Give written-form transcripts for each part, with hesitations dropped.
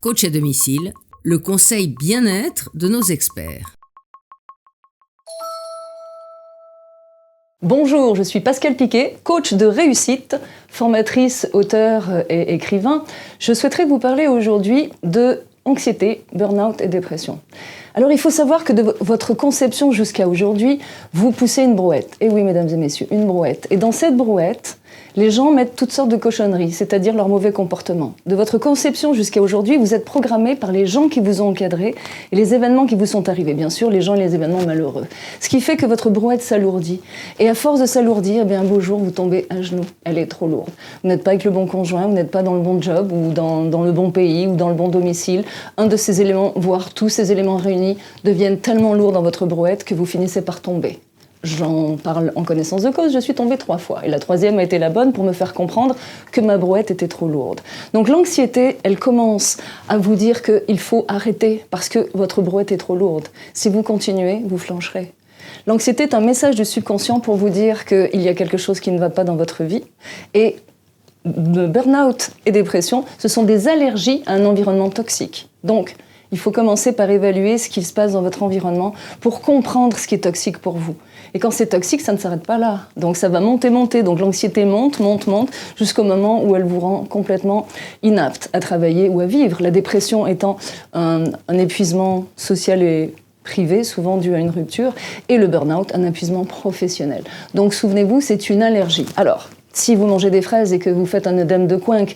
Coach à domicile, le conseil bien-être de nos experts. Bonjour, je suis Pascale Piquet, coach de réussite, formatrice, auteure et écrivain. Je souhaiterais vous parler aujourd'hui de anxiété, burn-out et dépression. Alors il faut savoir que de votre conception jusqu'à aujourd'hui, vous poussez une brouette. Et oui, mesdames et messieurs, une brouette. Et dans cette brouette, les gens mettent toutes sortes de cochonneries, c'est-à-dire leur mauvais comportement. De votre conception jusqu'à aujourd'hui, vous êtes programmé par les gens qui vous ont encadré et les événements qui vous sont arrivés. Bien sûr, les gens et les événements malheureux. Ce qui fait que votre brouette s'alourdit. Et à force de s'alourdir, un beau jour, vous tombez à genoux. Elle est trop lourde. Vous n'êtes pas avec le bon conjoint, vous n'êtes pas dans le bon job, ou dans le bon pays, ou dans le bon domicile. Un de ces éléments, voire tous ces éléments réunis, deviennent tellement lourds dans votre brouette que vous finissez par tomber. J'en parle en connaissance de cause, je suis tombée 3 fois. Et la 3e a été la bonne pour me faire comprendre que ma brouette était trop lourde. Donc l'anxiété, elle commence à vous dire qu'il faut arrêter parce que votre brouette est trop lourde. Si vous continuez, vous flancherez. L'anxiété est un message du subconscient pour vous dire qu'il y a quelque chose qui ne va pas dans votre vie. Et burn-out et dépression, ce sont des allergies à un environnement toxique. Donc, il faut commencer par évaluer ce qui se passe dans votre environnement pour comprendre ce qui est toxique pour vous. Et quand c'est toxique, ça ne s'arrête pas là. Donc ça va monter. Donc l'anxiété monte, jusqu'au moment où elle vous rend complètement inapte à travailler ou à vivre. La dépression étant un épuisement social et privé, souvent dû à une rupture, et le burn-out, un épuisement professionnel. Donc souvenez-vous, c'est une allergie. Alors, si vous mangez des fraises et que vous faites un œdème de Coinck,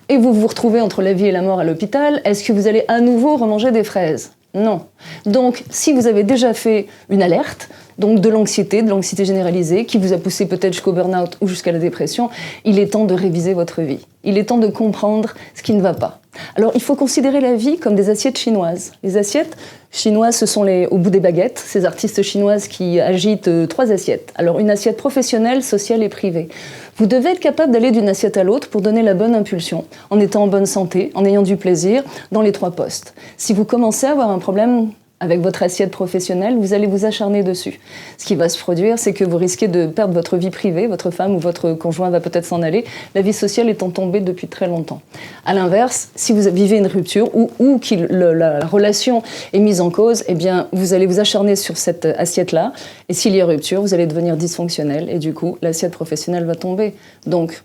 et vous vous retrouvez entre la vie et la mort à l'hôpital, est-ce que vous allez à nouveau remanger des fraises ? Non. Donc, si vous avez déjà fait une alerte, donc de l'anxiété généralisée, qui vous a poussé peut-être jusqu'au burn-out ou jusqu'à la dépression, il est temps de réviser votre vie. Il est temps de comprendre ce qui ne va pas. Alors, il faut considérer la vie comme des assiettes chinoises. Les assiettes chinoises, ce sont au bout des baguettes, ces artistes chinoises qui agitent 3 assiettes. Alors, une assiette professionnelle, sociale et privée. Vous devez être capable d'aller d'une assiette à l'autre pour donner la bonne impulsion, en étant en bonne santé, en ayant du plaisir, dans les 3 postes. Si vous commencez à avoir un problème avec votre assiette professionnelle, vous allez vous acharner dessus. Ce qui va se produire, c'est que vous risquez de perdre votre vie privée, votre femme ou votre conjoint va peut-être s'en aller, la vie sociale étant tombée depuis très longtemps. À l'inverse, si vous vivez une rupture ou la relation est mise en cause, vous allez vous acharner sur cette assiette-là, et s'il y a rupture, vous allez devenir dysfonctionnel, et du coup, l'assiette professionnelle va tomber. Donc,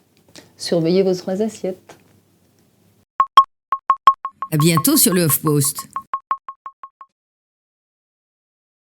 surveillez vos 3 assiettes. À bientôt sur le HuffPost.